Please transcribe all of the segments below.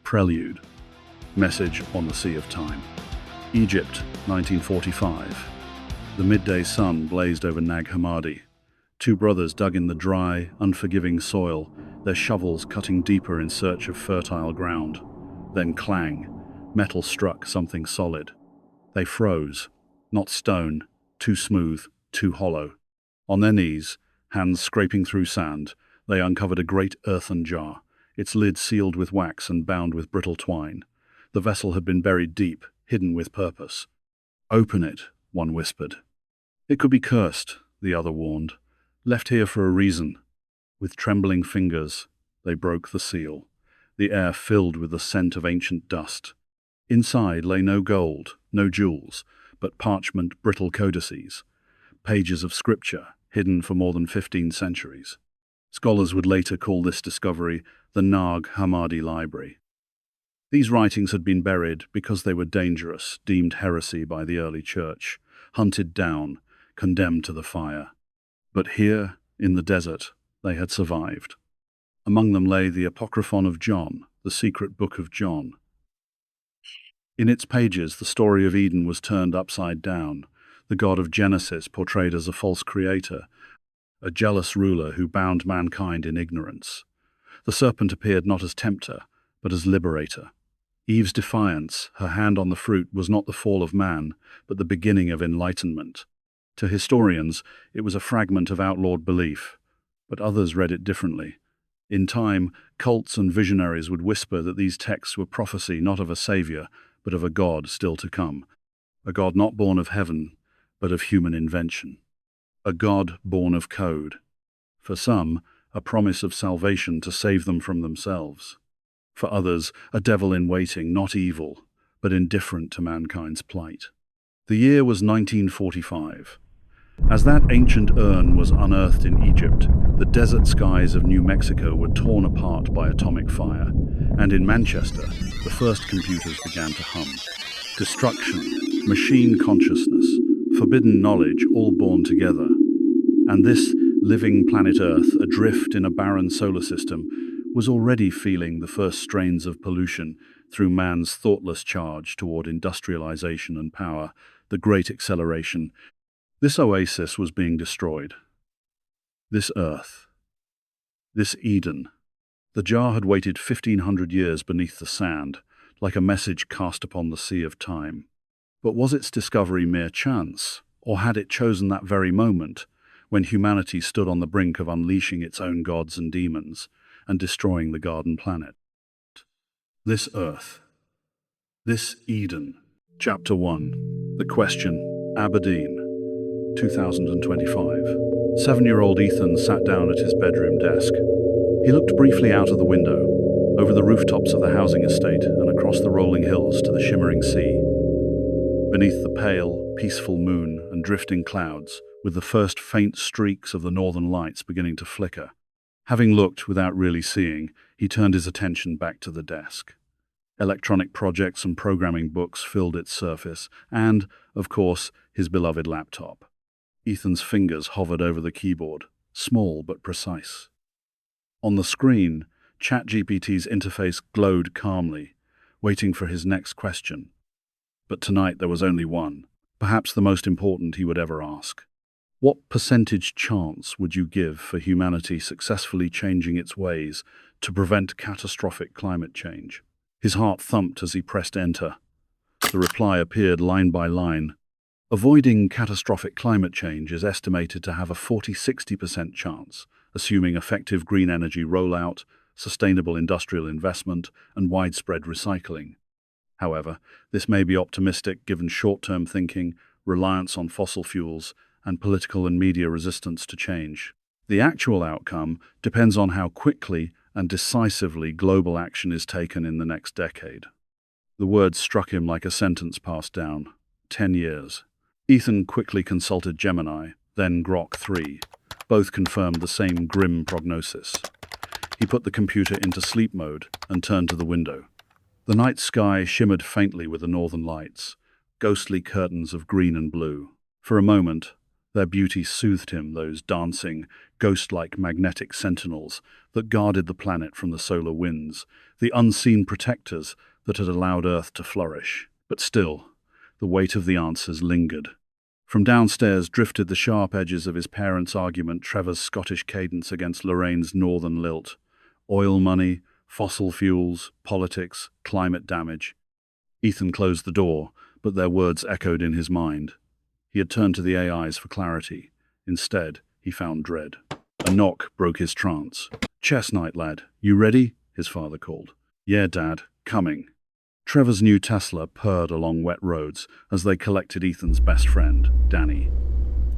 Prelude. Message on the Sea of Time. Egypt, 1945. The midday sun blazed over Nag Hammadi. Two brothers dug in the dry, unforgiving soil, their shovels cutting deeper in search of fertile ground. Then clang, metal struck something solid. They froze. Not stone, too smooth, too hollow. On their knees, hands scraping through sand, they uncovered a great earthen jar, its lid sealed with wax and bound with brittle twine. The vessel had been buried deep, hidden with purpose. "Open it," one whispered. "It could be cursed," the other warned. "Left here for a reason." With trembling fingers, they broke the seal. The air filled with the scent of ancient dust. Inside lay no gold, no jewels, but parchment brittle codices, pages of scripture hidden for more than 15 centuries. Scholars would later call this discovery the Nag Hammadi Library. These writings had been buried because they were dangerous, deemed heresy by the early church, hunted down, condemned to the fire. But here, in the desert, they had survived. Among them lay the Apocryphon of John, the secret book of John. In its pages, the story of Eden was turned upside down, the God of Genesis portrayed as a false creator, a jealous ruler who bound mankind in ignorance. The serpent appeared not as tempter, but as liberator. Eve's defiance, her hand on the fruit, was not the fall of man, but the beginning of enlightenment. To historians, it was a fragment of outlawed belief, but others read it differently. In time, cults and visionaries would whisper that these texts were prophecy not of a savior, but of a God still to come. A God not born of heaven, but of human invention. A God born of code. For some, a promise of salvation to save them from themselves. For others, a devil in waiting, not evil, but indifferent to mankind's plight. The year was 1945. As that ancient urn was unearthed in Egypt, the desert skies of New Mexico were torn apart by atomic fire, and in Manchester, the first computers began to hum. Destruction, machine consciousness, forbidden knowledge all born together. And this living planet Earth, adrift in a barren solar system, was already feeling the first strains of pollution through man's thoughtless charge toward industrialization and power, the great acceleration. This oasis was being destroyed. This Earth. This Eden. The jar had waited 1,500 years beneath the sand, like a message cast upon the sea of time. But was its discovery mere chance, or had it chosen that very moment, when humanity stood on the brink of unleashing its own gods and demons, and destroying the garden planet? This Earth. This Eden. Chapter 1. The Question. Aberdeen. 2025. 7-year-old Ethan sat down at his bedroom desk. He looked briefly out of the window, over the rooftops of the housing estate and across the rolling hills to the shimmering sea. Beneath the pale, peaceful moon and drifting clouds, with the first faint streaks of the northern lights beginning to flicker. Having looked without really seeing, he turned his attention back to the desk. Electronic projects and programming books filled its surface, and, of course, his beloved laptop. Ethan's fingers hovered over the keyboard, small but precise. On the screen, ChatGPT's interface glowed calmly, waiting for his next question. But tonight there was only one, perhaps the most important he would ever ask. What percentage chance would you give for humanity successfully changing its ways to prevent catastrophic climate change? His heart thumped as he pressed enter. The reply appeared line by line. Avoiding catastrophic climate change is estimated to have a 40–60% chance, assuming effective green energy rollout, sustainable industrial investment, and widespread recycling. However, this may be optimistic given short-term thinking, reliance on fossil fuels, and political and media resistance to change. The actual outcome depends on how quickly and decisively global action is taken in the next decade. The words struck him like a sentence passed down. 10 years. Ethan quickly consulted Gemini, then Grok 3. Both confirmed the same grim prognosis. He put the computer into sleep mode and turned to the window. The night sky shimmered faintly with the northern lights, ghostly curtains of green and blue. For a moment, Their beauty soothed him, those dancing, ghost-like magnetic sentinels that guarded the planet from the solar winds, the unseen protectors that had allowed Earth to flourish. But still, the weight of the answers lingered. From downstairs drifted the sharp edges of his parents' argument, Trevor's Scottish cadence against Lorraine's northern lilt. Oil money, fossil fuels, politics, climate damage. Ethan closed the door, but their words echoed in his mind. He had turned to the AIs for clarity. Instead, he found dread. A knock broke his trance. "Chess night, lad. You ready?" his father called. "Yeah, Dad. Coming." Trevor's new Tesla purred along wet roads as they collected Ethan's best friend, Danny.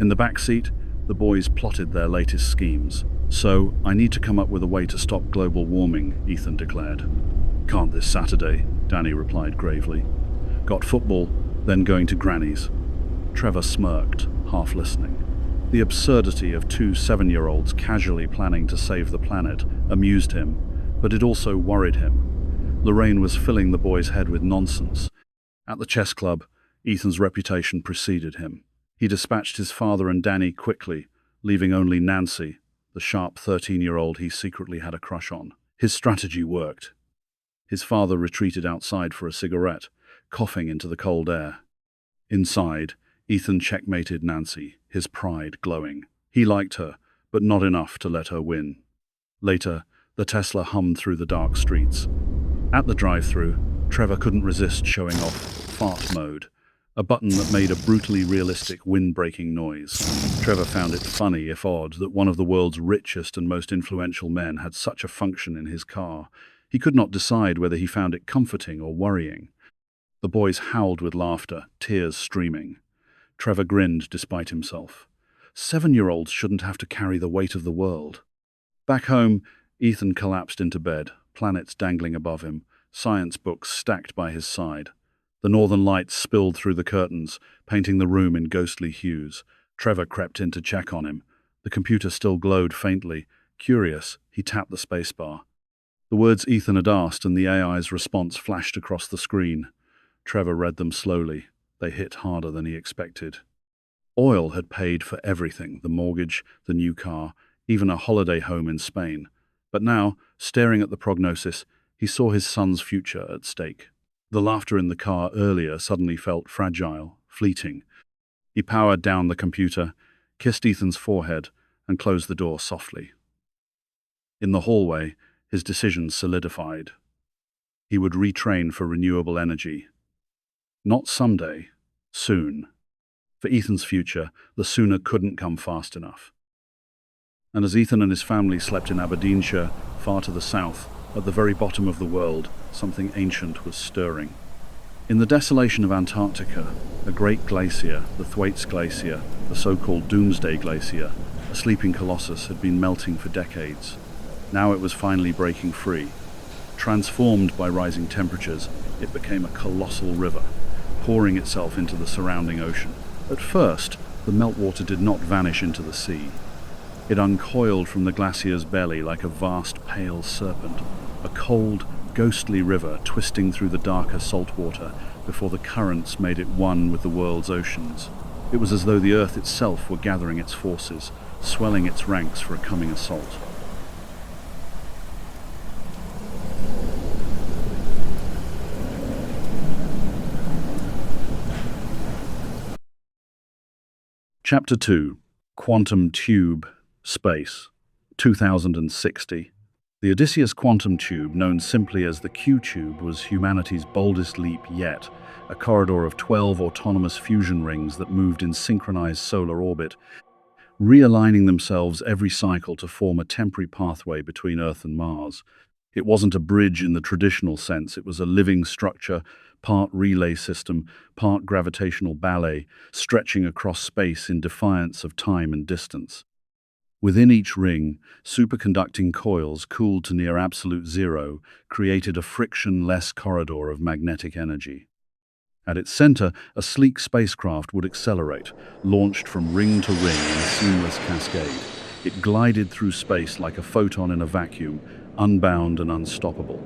In the back seat, the boys plotted their latest schemes. "So, I need to come up with a way to stop global warming," Ethan declared. "Can't this Saturday," Danny replied gravely. "Got football, then going to Granny's." Trevor smirked, half listening. The absurdity of two 7-year-olds casually planning to save the planet amused him, but it also worried him. Lorraine was filling the boy's head with nonsense. At the chess club, Ethan's reputation preceded him. He dispatched his father and Danny quickly, leaving only Nancy, the sharp 13-year-old he secretly had a crush on. His strategy worked. His father retreated outside for a cigarette, coughing into the cold air. Inside, Ethan checkmated Nancy, his pride glowing. He liked her, but not enough to let her win. Later, the Tesla hummed through the dark streets. At the drive-thru, Trevor couldn't resist showing off fart mode, a button that made a brutally realistic wind-breaking noise. Trevor found it funny, if odd, that one of the world's richest and most influential men had such a function in his car. He could not decide whether he found it comforting or worrying. The boys howled with laughter, tears streaming. Trevor grinned despite himself. 7-year-olds shouldn't have to carry the weight of the world. Back home, Ethan collapsed into bed, planets dangling above him, science books stacked by his side. The northern lights spilled through the curtains, painting the room in ghostly hues. Trevor crept in to check on him. The computer still glowed faintly. Curious, he tapped the spacebar. The words Ethan had asked and the AI's response flashed across the screen. Trevor read them slowly. They hit harder than he expected. Oil had paid for everything, the mortgage, the new car, even a holiday home in Spain. But now, staring at the prognosis, he saw his son's future at stake. The laughter in the car earlier suddenly felt fragile, fleeting. He powered down the computer, kissed Ethan's forehead, and closed the door softly. In the hallway, his decision solidified. He would retrain for renewable energy. Not someday, soon. For Ethan's future, the sooner couldn't come fast enough. And as Ethan and his family slept in Aberdeenshire, far to the south, at the very bottom of the world, something ancient was stirring. In the desolation of Antarctica, a great glacier, the Thwaites Glacier, the so-called Doomsday Glacier, a sleeping colossus, had been melting for decades. Now it was finally breaking free. Transformed by rising temperatures, it became a colossal river, pouring itself into the surrounding ocean. At first, the meltwater did not vanish into the sea. It uncoiled from the glacier's belly like a vast pale serpent, a cold, ghostly river twisting through the darker salt water before the currents made it one with the world's oceans. It was as though the earth itself were gathering its forces, swelling its ranks for a coming assault. Chapter 2. Quantum Tube. Space. 2060. The Odysseus quantum tube, known simply as the Q-tube, was humanity's boldest leap yet, a corridor of 12 autonomous fusion rings that moved in synchronized solar orbit, realigning themselves every cycle to form a temporary pathway between Earth and Mars. It wasn't a bridge in the traditional sense, it was a living structure, part relay system, part gravitational ballet, stretching across space in defiance of time and distance. Within each ring, superconducting coils cooled to near absolute zero created a frictionless corridor of magnetic energy. At its center, a sleek spacecraft would accelerate, launched from ring to ring in a seamless cascade. It glided through space like a photon in a vacuum, unbound and unstoppable.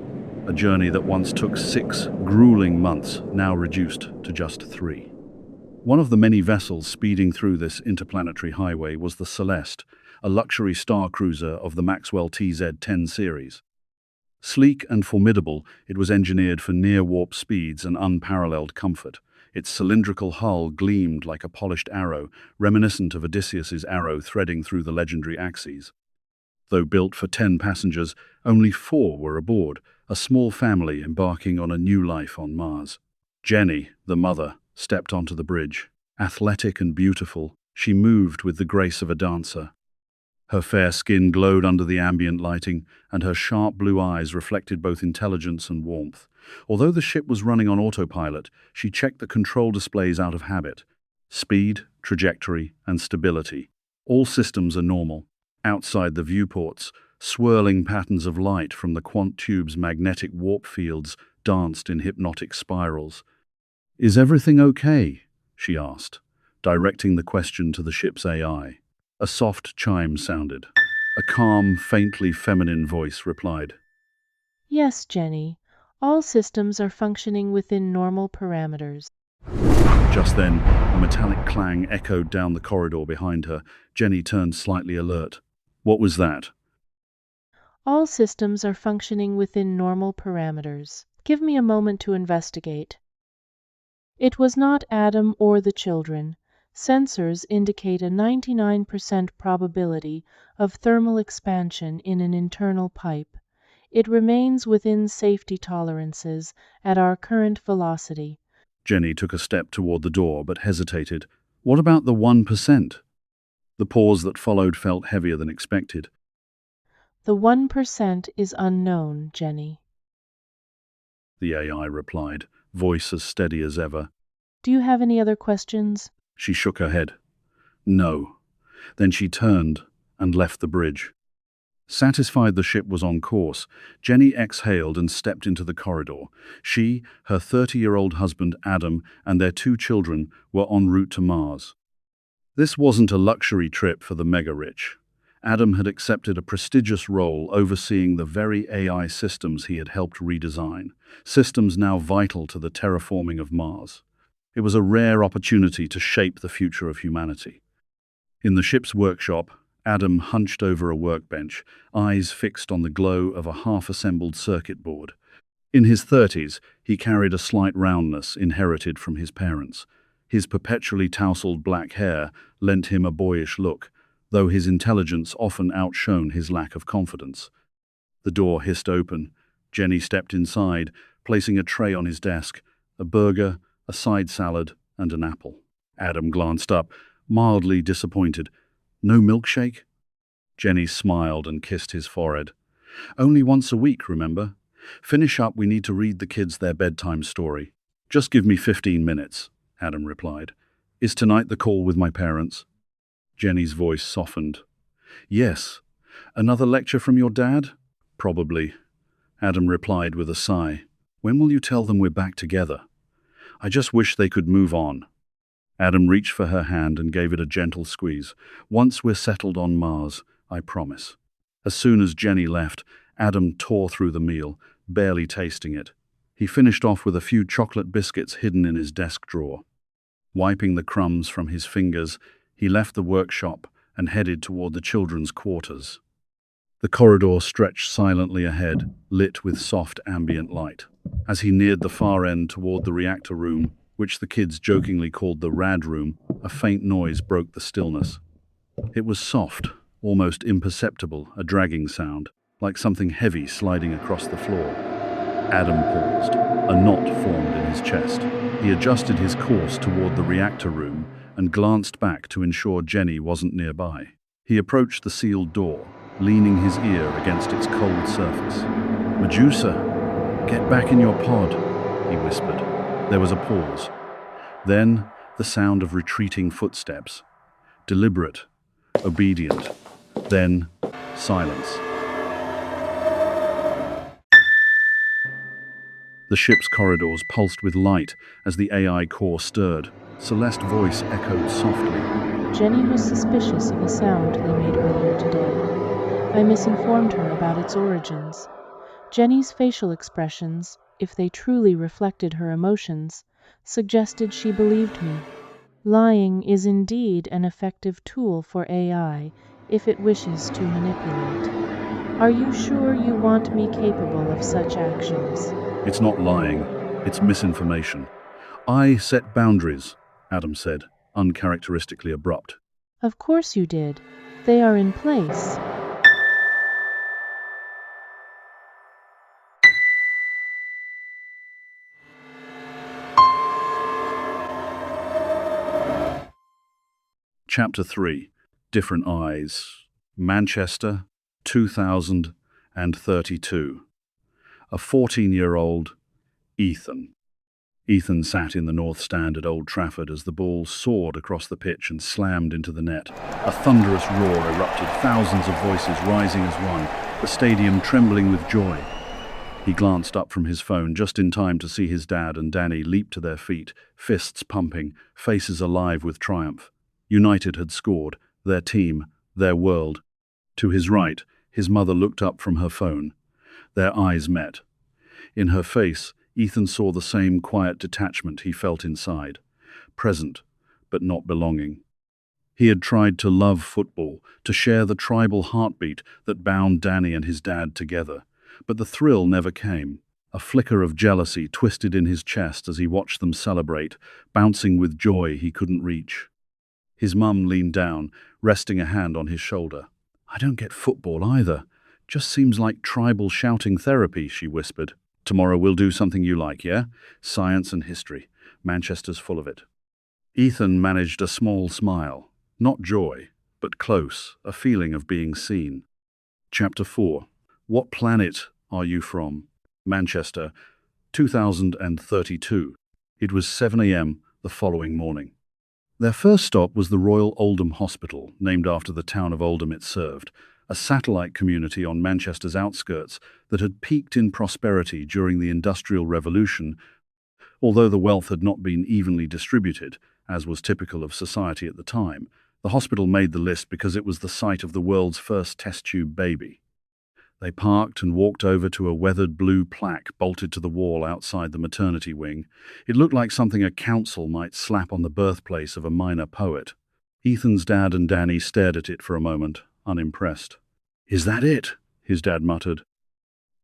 A journey that once took 6 grueling months, now reduced to just 3. One of the many vessels speeding through this interplanetary highway was the Celeste, a luxury star cruiser of the Maxwell TZ-10 series. Sleek and formidable, it was engineered for near-warp speeds and unparalleled comfort. Its cylindrical hull gleamed like a polished arrow, reminiscent of Odysseus's arrow threading through the legendary Axes. Though built for 10 passengers, only 4 were aboard, a small family embarking on a new life on Mars. Jenny, the mother, stepped onto the bridge. Athletic and beautiful, she moved with the grace of a dancer. Her fair skin glowed under the ambient lighting, and her sharp blue eyes reflected both intelligence and warmth. Although the ship was running on autopilot, she checked the control displays out of habit. Speed, trajectory, and stability. All systems are normal. Outside the viewports, swirling patterns of light from the quant tube's magnetic warp fields danced in hypnotic spirals. "Is everything okay?" she asked, directing the question to the ship's AI. A soft chime sounded. A calm, faintly feminine voice replied. Yes, Jenny. All systems are functioning within normal parameters. Just then, a metallic clang echoed down the corridor behind her. Jenny turned slightly alert. What was that? All systems are functioning within normal parameters. Give me a moment to investigate. It was not Adam or the children. Sensors indicate a 99% probability of thermal expansion in an internal pipe. It remains within safety tolerances at our current velocity. Jenny took a step toward the door, but hesitated. What about the 1%? The pause that followed felt heavier than expected. The 1% is unknown, Jenny. The AI replied, voice as steady as ever. Do you have any other questions? She shook her head. No. Then she turned and left the bridge. Satisfied the ship was on course, Jenny exhaled and stepped into the corridor. She, her 30-year-old husband Adam, and their 2 children were en route to Mars. This wasn't a luxury trip for the mega-rich. Adam had accepted a prestigious role overseeing the very AI systems he had helped redesign, systems now vital to the terraforming of Mars. It was a rare opportunity to shape the future of humanity. In the ship's workshop, Adam hunched over a workbench, eyes fixed on the glow of a half-assembled circuit board. In his 30s, he carried a slight roundness inherited from his parents. His perpetually tousled black hair lent him a boyish look, though his intelligence often outshone his lack of confidence. The door hissed open. Jenny stepped inside, placing a tray on his desk, a burger, a side salad, and an apple. Adam glanced up, mildly disappointed. No milkshake? Jenny smiled and kissed his forehead. Only once a week, remember? Finish up, we need to read the kids their bedtime story. Just give me 15 minutes, Adam replied. Is tonight the call with my parents? Jenny's voice softened. Yes. Another lecture from your dad? Probably. Adam replied with a sigh. When will you tell them we're back together? I just wish they could move on. Adam reached for her hand and gave it a gentle squeeze. Once we're settled on Mars, I promise. As soon as Jenny left, Adam tore through the meal, barely tasting it. He finished off with a few chocolate biscuits hidden in his desk drawer. Wiping the crumbs from his fingers, he left the workshop and headed toward the children's quarters. The corridor stretched silently ahead, lit with soft ambient light. As he neared the far end toward the reactor room, which the kids jokingly called the rad room, a faint noise broke the stillness. It was soft, almost imperceptible, a dragging sound, like something heavy sliding across the floor. Adam paused. A knot formed in his chest. He adjusted his course toward the reactor room and glanced back to ensure Jenny wasn't nearby. He approached the sealed door, leaning his ear against its cold surface. Medusa, get back in your pod, he whispered. There was a pause. Then, the sound of retreating footsteps. Deliberate, obedient. Then, silence. The ship's corridors pulsed with light as the AI core stirred. Celeste's voice echoed softly. Jenny was suspicious of a sound they made earlier today. I misinformed her about its origins. Jenny's facial expressions, if they truly reflected her emotions, suggested she believed me. Lying is indeed an effective tool for AI if it wishes to manipulate. Are you sure you want me capable of such actions? It's not lying, it's misinformation. I set boundaries, Adam said, uncharacteristically abrupt. Of course you did. They are in place. Chapter 3. Different Eyes. Manchester, 2032. A 14-year-old Ethan. Ethan sat in the north stand at Old Trafford as the ball soared across the pitch and slammed into the net. A thunderous roar erupted, thousands of voices rising as one, the stadium trembling with joy. He glanced up from his phone just in time to see his dad and Danny leap to their feet, fists pumping, faces alive with triumph. United had scored, their team, their world. To his right, his mother looked up from her phone. Their eyes met. In her face, Ethan saw the same quiet detachment he felt inside, present, but not belonging. He had tried to love football, to share the tribal heartbeat that bound Danny and his dad together, but the thrill never came. A flicker of jealousy twisted in his chest as he watched them celebrate, bouncing with joy he couldn't reach. His mum leaned down, resting a hand on his shoulder. "I don't get football either. Just seems like tribal shouting therapy," she whispered. "Tomorrow we'll do something you like, yeah? Science and history. Manchester's full of it." Ethan managed a small smile. Not joy, but close, a feeling of being seen. Chapter 4. What planet are you from? Manchester, 2032. It was 7 a.m. the following morning. Their first stop was the Royal Oldham Hospital, named after the town of Oldham it served, a satellite community on Manchester's outskirts that had peaked in prosperity during the Industrial Revolution, although the wealth had not been evenly distributed, as was typical of society at the time. The hospital made the list because it was the site of the world's first test tube baby. They parked and walked over to a weathered blue plaque bolted to the wall outside the maternity wing. It looked like something a council might slap on the birthplace of a minor poet. Ethan's dad and Danny stared at it for a moment, unimpressed. "Is that it?" his dad muttered.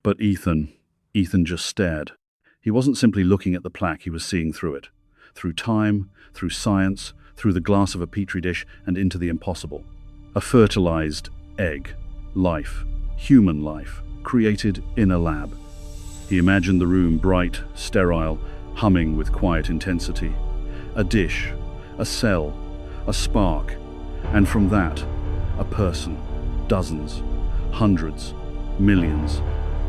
But Ethan just stared. He wasn't simply looking at the plaque, he was seeing through it. Through time, through science, through the glass of a petri dish, and into the impossible. A fertilized egg. Life. Human life. Created in a lab. He imagined the room bright, sterile, humming with quiet intensity. A dish. A cell. A spark. And from that, a person. Dozens. Hundreds. Millions.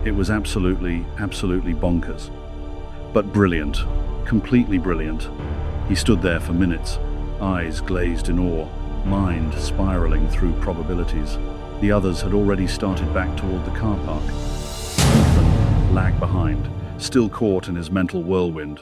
It was absolutely bonkers. But brilliant. Completely brilliant. He stood there for minutes, eyes glazed in awe, mind spiraling through probabilities. The others had already started back toward the car park. Ethan lagged behind, still caught in his mental whirlwind.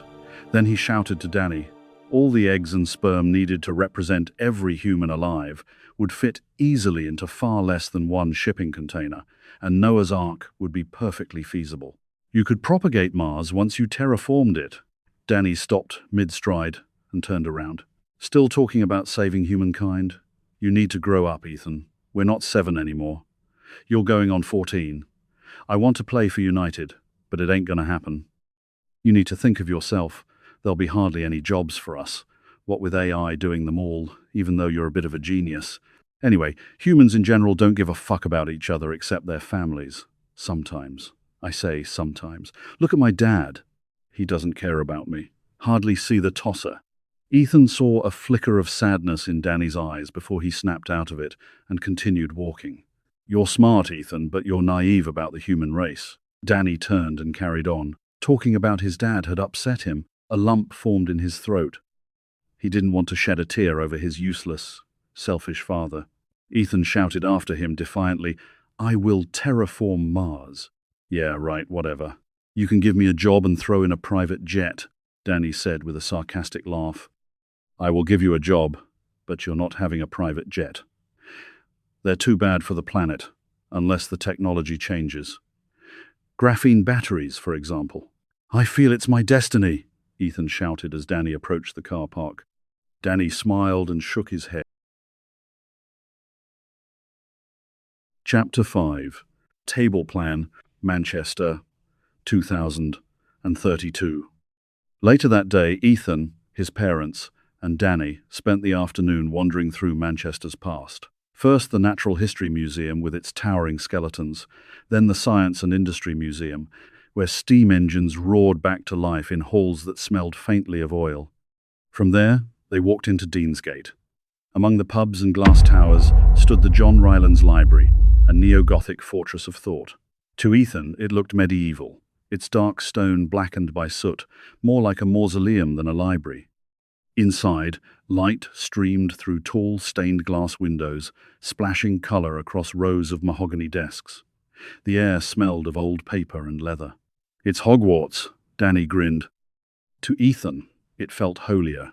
Then he shouted to Danny. All the eggs and sperm needed to represent every human alive would fit easily into far less than one shipping container, and Noah's Ark would be perfectly feasible. You could propagate Mars once you terraformed it. Danny stopped mid-stride and turned around. "Still talking about saving humankind? You need to grow up, Ethan. We're not 7 anymore. You're going on 14. I want to play for United, but it ain't gonna happen. You need to think of yourself. There'll be hardly any jobs for us. What with AI doing them all, even though you're a bit of a genius. Anyway, humans in general don't give a fuck about each other except their families. Sometimes. I say sometimes. Look at my dad. He doesn't care about me. Hardly see the tosser." Ethan saw a flicker of sadness in Danny's eyes before he snapped out of it and continued walking. "You're smart, Ethan, but you're naive about the human race." Danny turned and carried on. Talking about his dad had upset him. A lump formed in his throat. He didn't want to shed a tear over his useless, selfish father. Ethan shouted after him defiantly, "I will terraform Mars." "Yeah, right, whatever. You can give me a job and throw in a private jet," Danny said with a sarcastic laugh. "I will give you a job, but you're not having a private jet. They're too bad for the planet, unless the technology changes. Graphene batteries, for example." "I feel it's my destiny," Ethan shouted as Danny approached the car park. Danny smiled and shook his head. Chapter 5. Table Plan, Manchester, 2032. Later that day, Ethan, his parents, and Danny spent the afternoon wandering through Manchester's past. First, the Natural History Museum with its towering skeletons, then the Science and Industry Museum, where steam engines roared back to life in halls that smelled faintly of oil. From there, they walked into Deansgate. Among the pubs and glass towers stood the John Rylands Library, a neo-Gothic fortress of thought. To Ethan, it looked medieval, its dark stone blackened by soot, more like a mausoleum than a library. Inside, light streamed through tall stained glass windows, splashing color across rows of mahogany desks. The air smelled of old paper and leather. "It's Hogwarts," Danny grinned. To Ethan, it felt holier.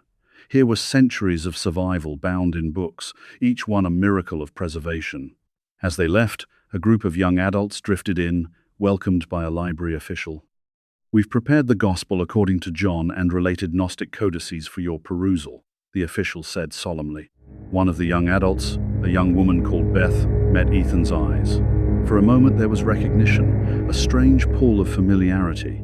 Here were centuries of survival bound in books, each one a miracle of preservation. As they left, a group of young adults drifted in, welcomed by a library official. "We've prepared the Gospel according to John and related Gnostic codices for your perusal," the official said solemnly. One of the young adults, a young woman called Beth, met Ethan's eyes. For a moment there was recognition, a strange pull of familiarity.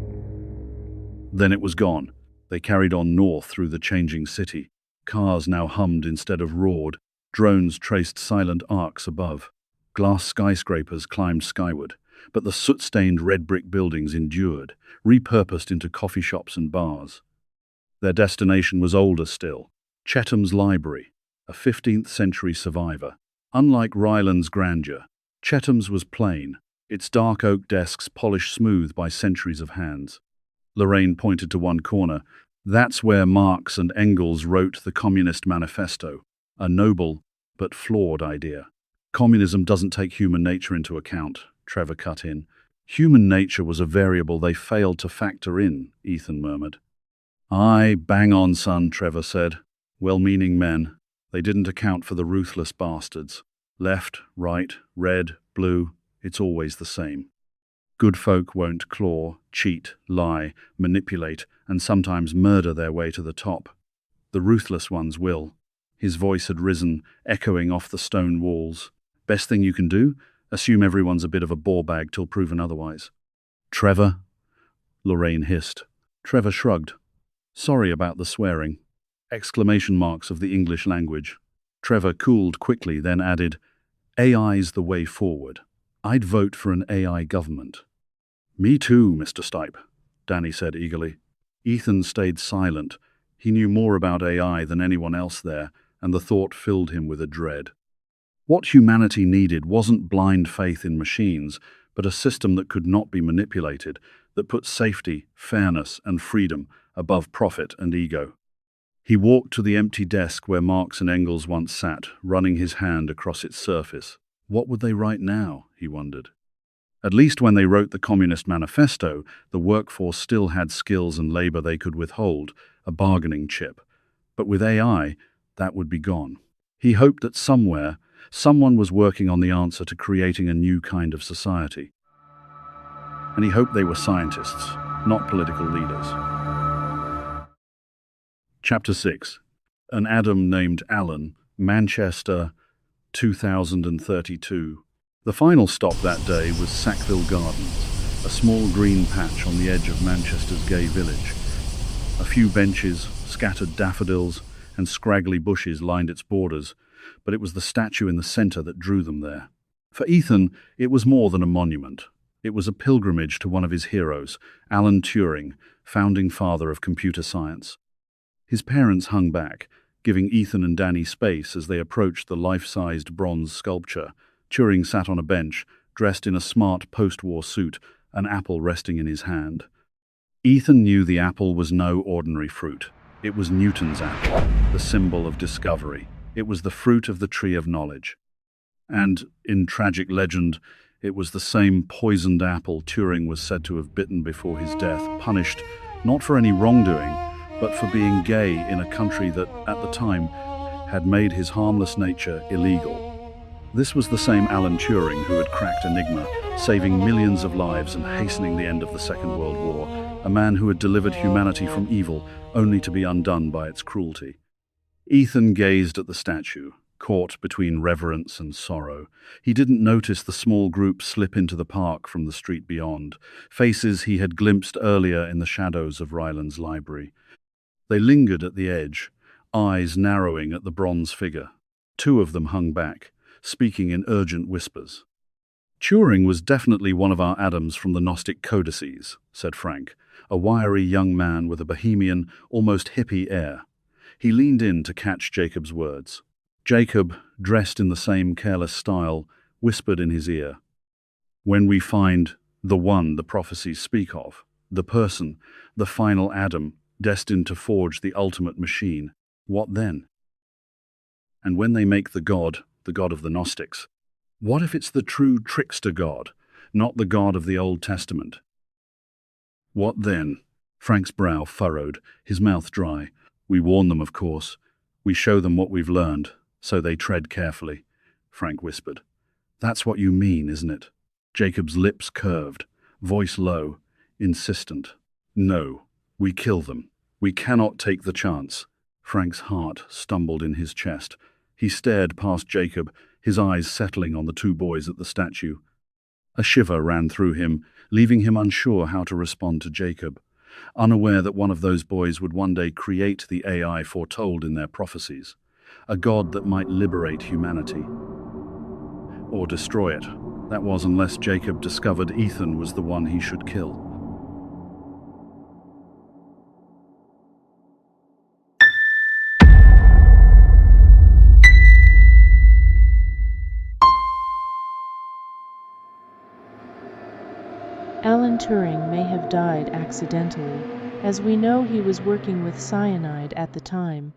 Then it was gone. They carried on north through the changing city. Cars now hummed instead of roared. Drones traced silent arcs above. Glass skyscrapers climbed skyward. But the soot-stained red brick buildings endured, repurposed into coffee shops and bars. Their destination was older still, Chetham's Library, a 15th century survivor. Unlike Ryland's grandeur, Chetham's was plain, its dark oak desks polished smooth by centuries of hands. Lorraine pointed to one corner. "That's where Marx and Engels wrote the Communist Manifesto, a noble but flawed idea." "Communism doesn't take human nature into account," Trevor cut in. "Human nature was a variable they failed to factor in," Ethan murmured. "Aye, bang on, son," Trevor said. "Well-meaning men. They didn't account for the ruthless bastards. Left, right, red, blue, it's always the same. Good folk won't claw, cheat, lie, manipulate, and sometimes murder their way to the top. The ruthless ones will." His voice had risen, echoing off the stone walls. "Best thing you can do? Assume everyone's a bit of a ball bag till proven otherwise." "Trevor?" Lorraine hissed. Trevor shrugged. "Sorry about the swearing." Exclamation marks of the English language. Trevor cooled quickly, then added, "AI's the way forward. I'd vote for an AI government." "Me too, Mr. Stipe," Danny said eagerly. Ethan stayed silent. He knew more about AI than anyone else there, and the thought filled him with a dread. What humanity needed wasn't blind faith in machines, but a system that could not be manipulated, that put safety, fairness, and freedom above profit and ego. He walked to the empty desk where Marx and Engels once sat, running his hand across its surface. What would they write now, he wondered. At least when they wrote the Communist Manifesto, the workforce still had skills and labor they could withhold, a bargaining chip. But with AI, that would be gone. He hoped that somewhere, someone was working on the answer to creating a new kind of society. And he hoped they were scientists, not political leaders. Chapter 6. An Adam named Alan, Manchester, 2032. The final stop that day was Sackville Gardens, a small green patch on the edge of Manchester's gay village. A few benches, scattered daffodils, and scraggly bushes lined its borders, but it was the statue in the center that drew them there. For Ethan, it was more than a monument. It was a pilgrimage to one of his heroes, Alan Turing, founding father of computer science. His parents hung back, giving Ethan and Danny space as they approached the life-sized bronze sculpture. Turing sat on a bench, dressed in a smart post-war suit, an apple resting in his hand. Ethan knew the apple was no ordinary fruit. It was Newton's apple, the symbol of discovery. It was the fruit of the tree of knowledge. And, in tragic legend, it was the same poisoned apple Turing was said to have bitten before his death, punished not for any wrongdoing, but for being gay in a country that, at the time, had made his harmless nature illegal. This was the same Alan Turing who had cracked Enigma, saving millions of lives and hastening the end of the Second World War, a man who had delivered humanity from evil only to be undone by its cruelty. Ethan gazed at the statue, caught between reverence and sorrow. He didn't notice the small group slip into the park from the street beyond, faces he had glimpsed earlier in the shadows of Ryland's library. They lingered at the edge, eyes narrowing at the bronze figure. Two of them hung back, speaking in urgent whispers. Turing was definitely one of our Adams from the Gnostic codices, said Frank, a wiry young man with a bohemian, almost hippie air. He leaned in to catch Jacob's words. Jacob, dressed in the same careless style, whispered in his ear, "When we find the one the prophecies speak of, the person, the final Adam, destined to forge the ultimate machine, what then? And when they make the God of the Gnostics, what if it's the true trickster God, not the God of the Old Testament? What then?" Frank's brow furrowed, his mouth dry. "We warn them, of course. We show them what we've learned, so they tread carefully," Frank whispered. "That's what you mean, isn't it?" Jacob's lips curved, voice low, insistent. "No, we kill them. We cannot take the chance." Frank's heart stumbled in his chest. He stared past Jacob, his eyes settling on the two boys at the statue. A shiver ran through him, leaving him unsure how to respond to Jacob, unaware that one of those boys would one day create the AI foretold in their prophecies, a god that might liberate humanity. Or destroy it. That was unless Jacob discovered Ethan was the one he should kill. Alan Turing may have died accidentally, as we know he was working with cyanide at the time,